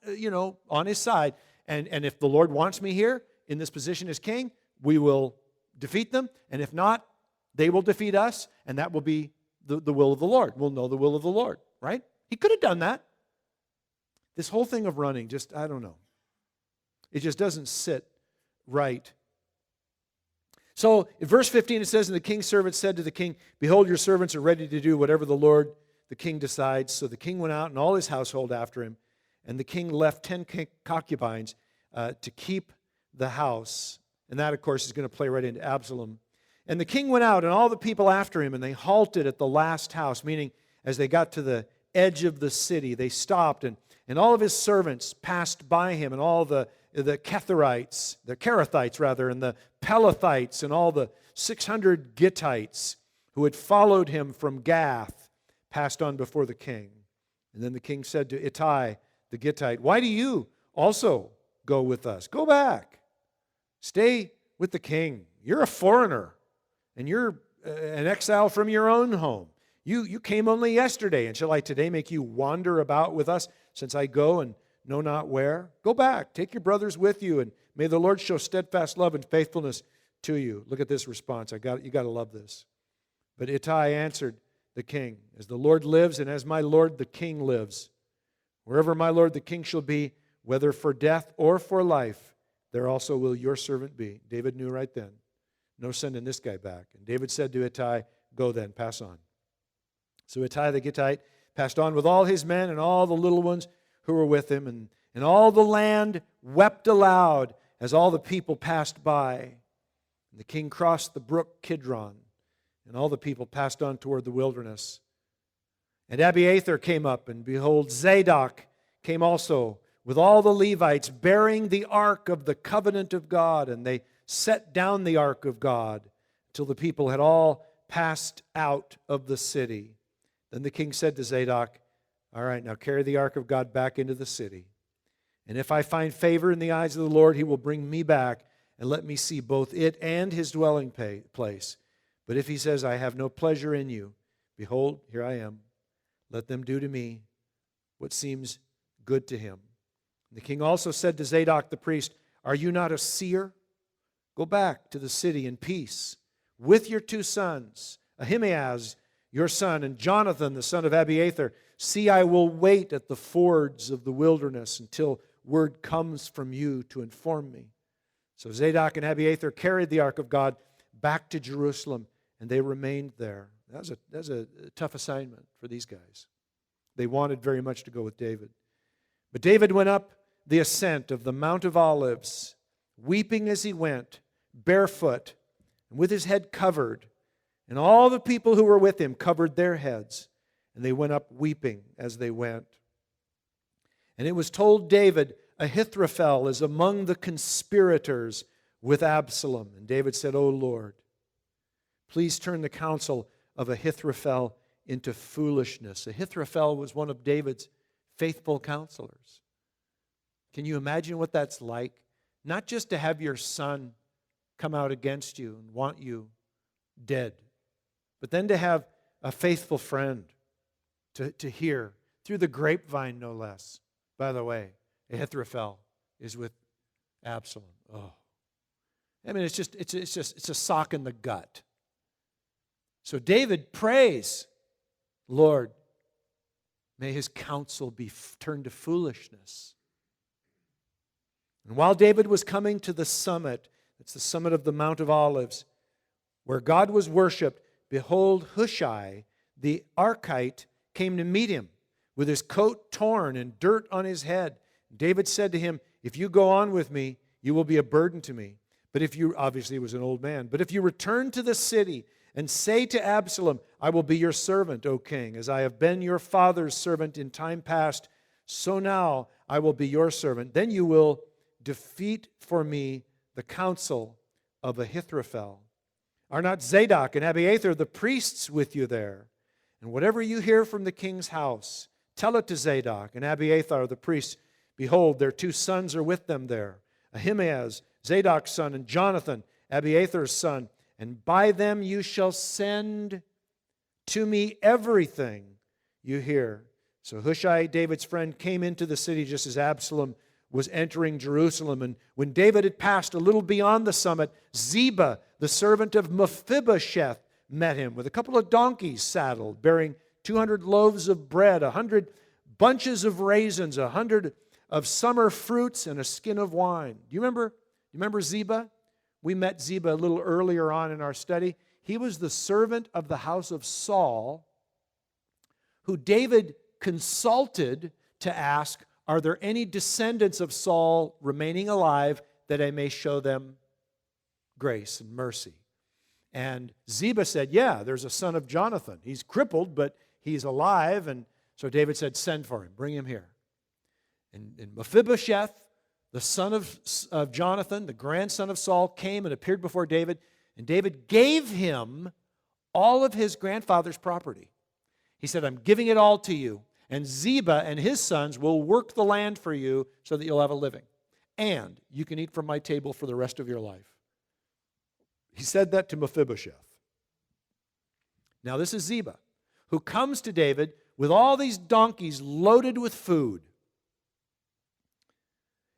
on his side. And if the Lord wants me here in this position as king, we will defeat them. And if not, they will defeat us, and that will be the will of the Lord. We'll know the will of the Lord, right? He could have done that. This whole thing of running, I don't know. It just doesn't sit right. So in verse 15 it says, and the king's servant said to the king, behold, your servants are ready to do whatever the Lord, the king, decides. So the king went out and all his household after him. And the king left 10 concubines to keep the house. And that, of course, is going to play right into Absalom. And the king went out and all the people after him, and they halted at the last house, meaning as they got to the edge of the city, they stopped, and all of his servants passed by him, and all the Kerethites, and the Pelethites, and all the 600 Gittites who had followed him from Gath passed on before the king. And then the king said to Ittai the Gittite, why do you also go with us? Go back. Stay with the king. You're a foreigner, and you're an exile from your own home. You came only yesterday, and shall I today make you wander about with us, since I go and know not where? Go back, take your brothers with you, and may the Lord show steadfast love and faithfulness to you. Look at this response. You got to love this. But Ittai answered the king, as the Lord lives, and as my lord the king lives, wherever my lord the king shall be, whether for death or for life, there also will your servant be. David knew right then, no sending this guy back. And David said to Ittai, go then, pass on. So Ittai the Gittite passed on with all his men and all the little ones who were with him, and all the land wept aloud as all the people passed by. And the king crossed the brook Kidron, and all the people passed on toward the wilderness. And Abiathar came up, and behold, Zadok came also with all the Levites, bearing the ark of the covenant of God. And they set down the ark of God till the people had all passed out of the city. Then the king said to Zadok, all right, now carry the ark of God back into the city. And if I find favor in the eyes of the Lord, he will bring me back and let me see both it and his dwelling place. But if he says, I have no pleasure in you, behold, here I am. Let them do to me what seems good to him. And the king also said to Zadok the priest, are you not a seer? Go back to the city in peace with your 2 sons, Ahimaaz, your son, and Jonathan, the son of Abiathar. See, I will wait at the fords of the wilderness until word comes from you to inform me. So Zadok and Abiathar carried the ark of God back to Jerusalem, and they remained there. That was a tough assignment for these guys. They wanted very much to go with David. But David went up the ascent of the Mount of Olives, weeping as he went, barefoot, and with his head covered. And all the people who were with him covered their heads, and they went up weeping as they went. And it was told David, Ahithophel is among the conspirators with Absalom. And David said, O Lord, please turn the counsel of Ahithophel into foolishness. Ahithophel was one of David's faithful counselors. Can you imagine what that's like? Not just to have your son come out against you and want you dead, but then to have a faithful friend to hear through the grapevine, no less. By the way, Ahithophel is with Absalom. Oh, I mean, it's a sock in the gut. So David prays, Lord, may his counsel be turned to foolishness. And while David was coming to the summit, it's the summit of the Mount of Olives, where God was worshipped, behold, Hushai, the Archite, came to meet him with his coat torn and dirt on his head. David said to him, if you go on with me, you will be a burden to me. But if you, obviously he was an old man, but if you return to the city and say to Absalom, I will be your servant, O king, as I have been your father's servant in time past, so now I will be your servant. Then you will defeat for me the counsel of Ahithophel. Are not Zadok and Abiathar the priests with you there? And whatever you hear from the king's house, tell it to Zadok and Abiathar the priests. Behold, their 2 sons are with them there, Ahimaaz, Zadok's son, and Jonathan, Abiathar's son. And by them you shall send to me everything you hear. So Hushai, David's friend, came into the city just as Absalom was entering Jerusalem. And when David had passed a little beyond the summit, Ziba, the servant of Mephibosheth, met him with a couple of donkeys saddled, bearing 200 loaves of bread, 100 bunches of raisins, 100 of summer fruits, and a skin of wine. Do you remember Ziba? We met Ziba a little earlier on in our study. He was the servant of the house of Saul, who David consulted to ask, are there any descendants of Saul remaining alive that I may show them grace and mercy? And Ziba said, yeah, there's a son of Jonathan. He's crippled, but he's alive. And so David said, send for him, bring him here. And Mephibosheth, the son of Jonathan, the grandson of Saul, came and appeared before David. And David gave him all of his grandfather's property. He said, I'm giving it all to you. And Ziba and his sons will work the land for you so that you'll have a living. And you can eat from my table for the rest of your life. He said that to Mephibosheth. Now this is Ziba, who comes to David with all these donkeys loaded with food.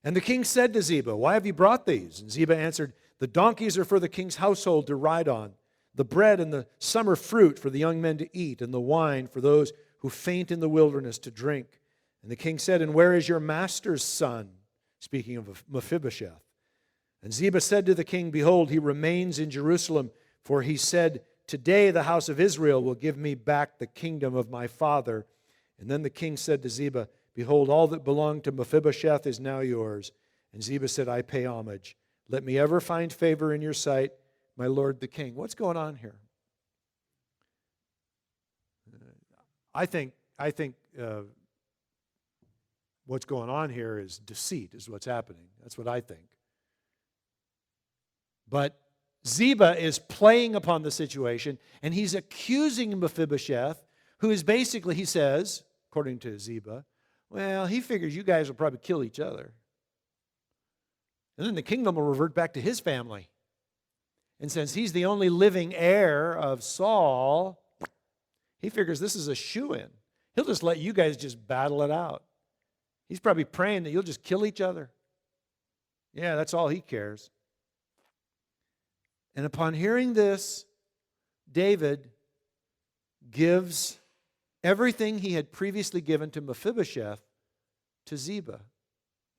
And the king said to Ziba, why have you brought these? And Ziba answered, the donkeys are for the king's household to ride on, the bread and the summer fruit for the young men to eat, and the wine for those who faint in the wilderness to drink. And the king said, and where is your master's son? Speaking of Mephibosheth. And Ziba said to the king, behold, he remains in Jerusalem, for he said, today the house of Israel will give me back the kingdom of my father. And then the king said to Ziba, behold, all that belonged to Mephibosheth is now yours. And Ziba said, I pay homage. Let me ever find favor in your sight, my lord the king. What's going on here? I think I think what's going on here is deceit is what's happening. That's what I think. But Ziba is playing upon the situation, and he's accusing Mephibosheth, who is basically, he says, according to Ziba, well, he figures you guys will probably kill each other. And then the kingdom will revert back to his family. And since he's the only living heir of Saul, he figures this is a shoo-in. He'll just let you guys just battle it out. He's probably praying that you'll just kill each other. Yeah, that's all he cares. And upon hearing this, David gives everything he had previously given to Mephibosheth to Ziba.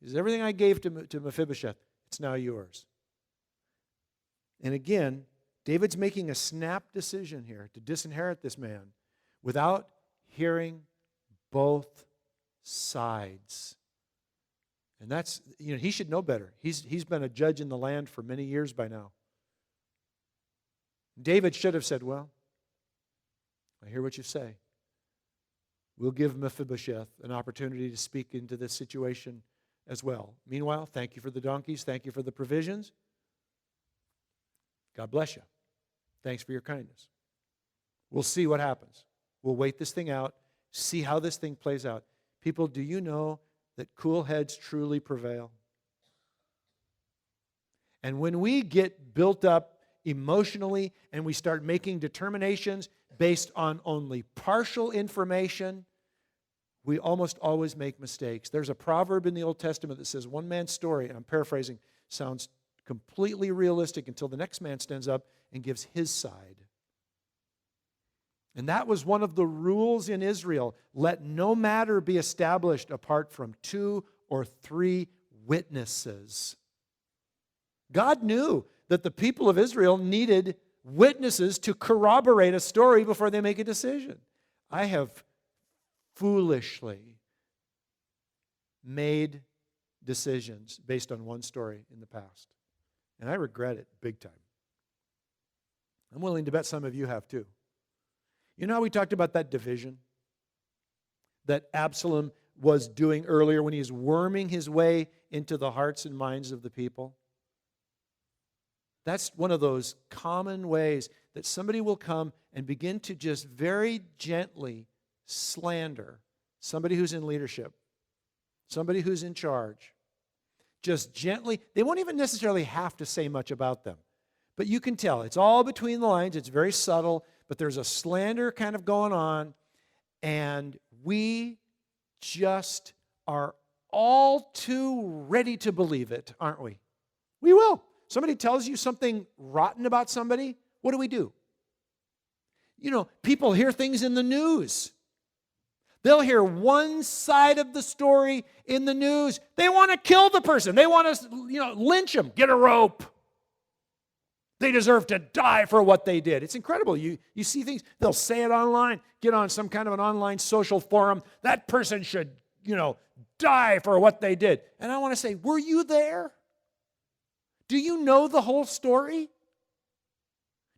He says, everything I gave to Mephibosheth, it's now yours. And again, David's making a snap decision here to disinherit this man without hearing both sides. And that's, he should know better. He's been a judge in the land for many years by now. David should have said, well, I hear what you say. We'll give Mephibosheth an opportunity to speak into this situation as well. Meanwhile, thank you for the donkeys. Thank you for the provisions. God bless you. Thanks for your kindness. We'll see what happens. We'll wait this thing out, see how this thing plays out. People, do you know that cool heads truly prevail? And when we get built up emotionally and we start making determinations based on only partial information, we almost always make mistakes. There's a proverb in the Old Testament that says one man's story, and I'm paraphrasing, sounds completely realistic until the next man stands up and gives his side. And that was one of the rules in Israel. Let no matter be established apart from 2 or 3 witnesses. God knew that the people of Israel needed witnesses to corroborate a story before they make a decision. I have foolishly made decisions based on one story in the past. And I regret it big time. I'm willing to bet some of you have too. You know how we talked about that division that Absalom was doing earlier when he was worming his way into the hearts and minds of the people? That's one of those common ways that somebody will come and begin to just very gently slander somebody who's in leadership, somebody who's in charge. Just gently. They won't even necessarily have to say much about them. But you can tell. It's all between the lines. It's very subtle. But there's a slander kind of going on. And we just are all too ready to believe it, aren't we? We will. Somebody tells you something rotten about somebody, what do? People hear things in the news. They'll hear one side of the story in the news. They want to kill the person. They want to, lynch them. Get a rope. They deserve to die for what they did. It's incredible. You see things. They'll say it online. Get on some kind of an online social forum. That person should, die for what they did. And I want to say, were you there? Do you know the whole story?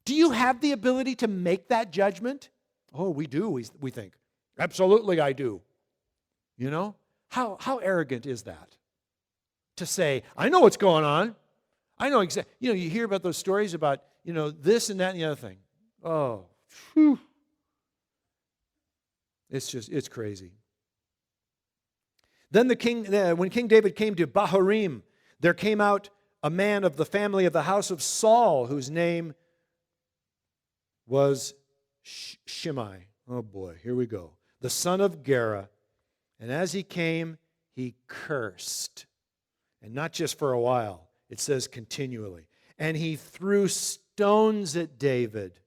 Do you have the ability to make that judgment? Oh, we do, we think. Absolutely, I do. How arrogant is that? To say, I know what's going on. I know exactly. You hear about those stories about, this and that and the other thing. Oh, whew. It's crazy. Then when King David came to Bahurim, there came out a man of the family of the house of Saul, whose name was Shimei. Oh boy, here we go. The son of Gera. And as he came, he cursed. And not just for a while. It says continually. And he threw stones at David.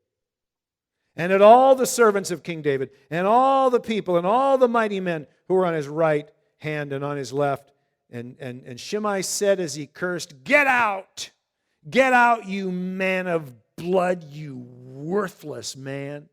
And at all the servants of King David. And all the people and all the mighty men who were on his right hand and on his left. And Shimei said as he cursed, Get out! Get out, you man of blood, you worthless man.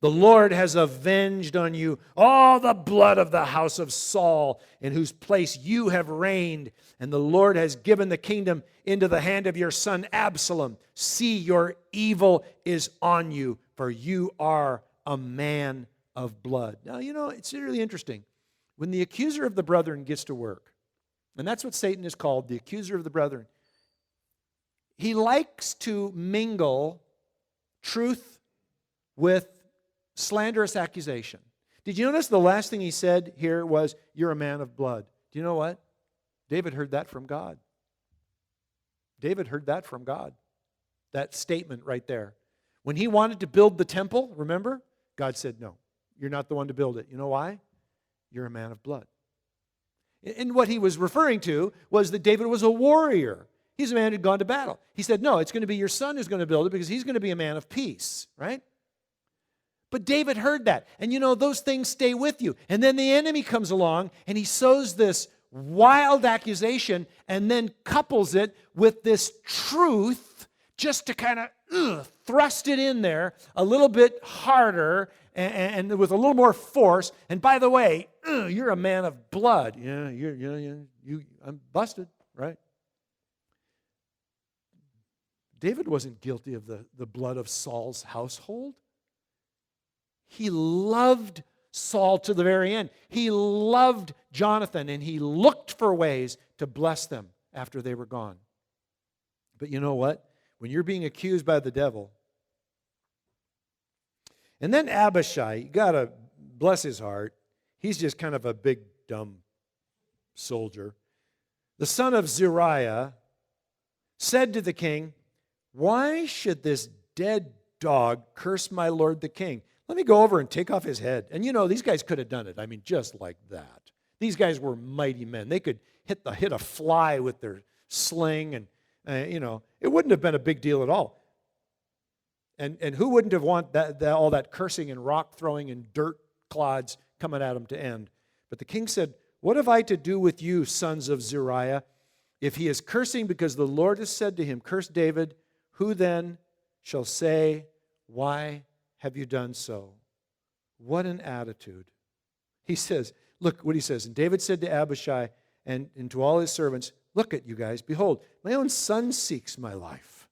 The Lord has avenged on you all the blood of the house of Saul, in whose place you have reigned. And the Lord has given the kingdom into the hand of your son Absalom. See, your evil is on you, for you are a man of blood. Now, it's really interesting. When the accuser of the brethren gets to work, and that's what Satan is called, the accuser of the brethren, he likes to mingle truth with slanderous accusation. Did you notice the last thing he said here was, you're a man of blood? Do you know what? David heard that from God. David heard that from God. That statement right there. When he wanted to build the temple, remember? God said, no, you're not the one to build it. You know why? You're a man of blood. And what he was referring to was that David was a warrior. He's a man who'd gone to battle. He said, no, it's going to be your son who's going to build it because he's going to be a man of peace, right? But David heard that. And those things stay with you. And then the enemy comes along and he sows this wild accusation and then couples it with this truth just to kind of thrust it in there a little bit harder and with a little more force. And by the way, you're a man of blood. Yeah, I'm busted, right? David wasn't guilty of the blood of Saul's household. He loved Saul to the very end. He loved Jonathan, and he looked for ways to bless them after they were gone. But you know what? When you're being accused by the devil, and then Abishai, you got to bless his heart. He's just kind of a big, dumb soldier. The son of Zeruiah said to the king, why should this dead dog curse my lord the king? Let me go over and take off his head. And these guys could have done it. I mean, just like that. These guys were mighty men. They could hit a fly with their sling, and it wouldn't have been a big deal at all. And who wouldn't have wanted all that cursing and rock throwing and dirt clods coming at him to end? But the king said, what have I to do with you, sons of Zeruiah? If he is cursing because the Lord has said to him, curse David, who then shall say, why have you done so? What an attitude. He says, look what he says. And David said to Abishai and to all his servants, look at you guys, behold, my own son seeks my life.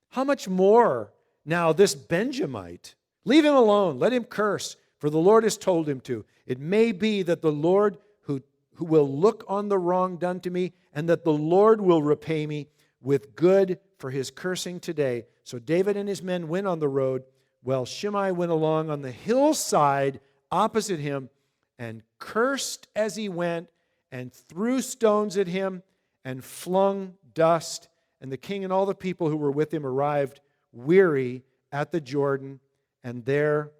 How much more now this Benjamite? Leave him alone, let him curse, for the Lord has told him to. It may be that the Lord who will look on the wrong done to me, and that the Lord will repay me with good for his cursing today. So David and his men went on the road, while Shimei went along on the hillside opposite him, and cursed as he went, and threw stones at him, and flung dust. And the king and all the people who were with him arrived weary at the Jordan, and there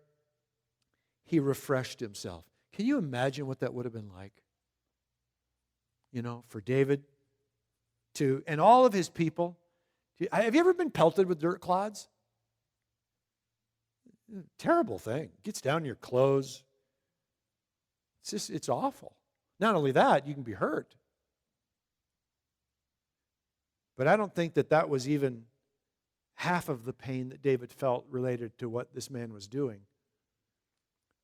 he refreshed himself. Can you imagine what that would have been like? For David and all of his people. Have you ever been pelted with dirt clods? Terrible thing. Gets down your clothes. It's awful. Not only that, you can be hurt. But I don't think that was even half of the pain that David felt related to what this man was doing.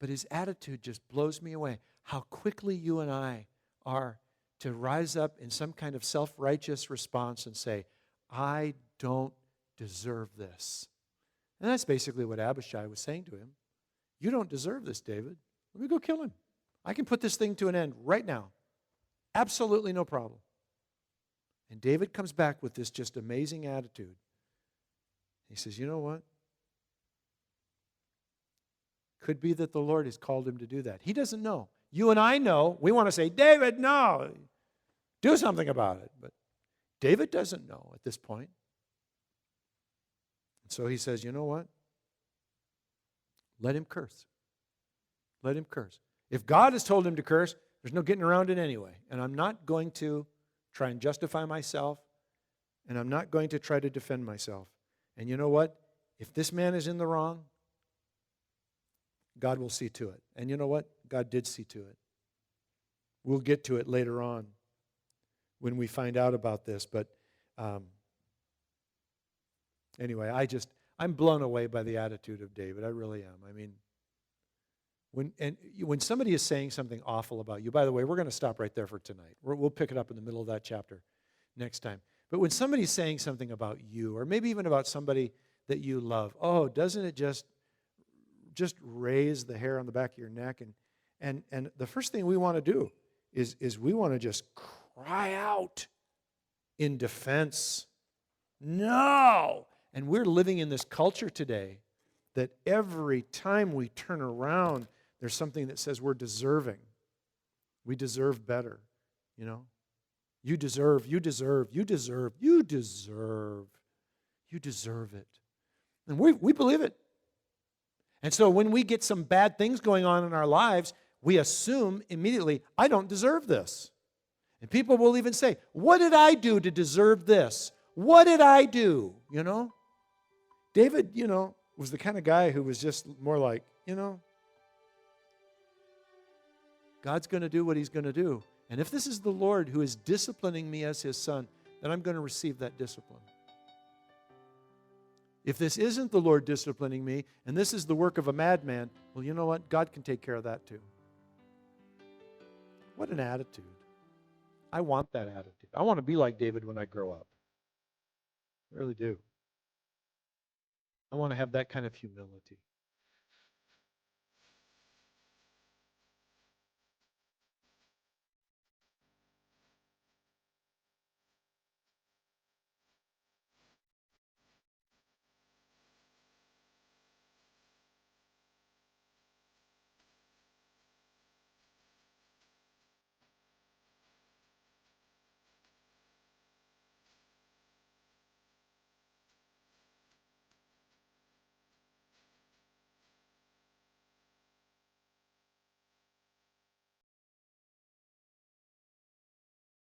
But his attitude just blows me away. How quickly you and I are to rise up in some kind of self-righteous response and say, I don't deserve this. And that's basically what Abishai was saying to him. You don't deserve this, David. Let me go kill him. I can put this thing to an end right now. Absolutely no problem. And David comes back with this just amazing attitude. He says, you know what? Could be that the Lord has called him to do that. He doesn't know. You and I know. We want to say, David, no. Do something about it. But David doesn't know at this point. And so he says, you know what? Let him curse. Let him curse. If God has told him to curse, there's no getting around it anyway. And I'm not going to try and justify myself, and I'm not going to try to defend myself. And you know what? If this man is in the wrong, God will see to it. And you know what? God did see to it. We'll get to it later on when we find out about this. But anyway, I'm blown away by the attitude of David. I really am. I mean, when somebody is saying something awful about you, by the way, we're going to stop right there for tonight. We'll pick it up in the middle of that chapter next time. But when somebody's saying something about you, or maybe even about somebody that you love, doesn't it just just raise the hair on the back of your neck. And the first thing we want to do is we want to just cry out in defense. No! And we're living in this culture today that every time we turn around, there's something that says we're deserving. We deserve better, you know? You deserve, you deserve, you deserve, you deserve. You deserve it. And we believe it. And so when we get some bad things going on in our lives, we assume immediately, I don't deserve this. And people will even say, what did I do to deserve this? What did I do? You know? David, you know, was the kind of guy who was just more like, you know, God's going to do what he's going to do. And if this is the Lord who is disciplining me as his son, then I'm going to receive that discipline. If this isn't the Lord disciplining me, and this is the work of a madman, well, you know what? God can take care of that too. What an attitude. I want that attitude. I want to be like David when I grow up. I really do. I want to have that kind of humility.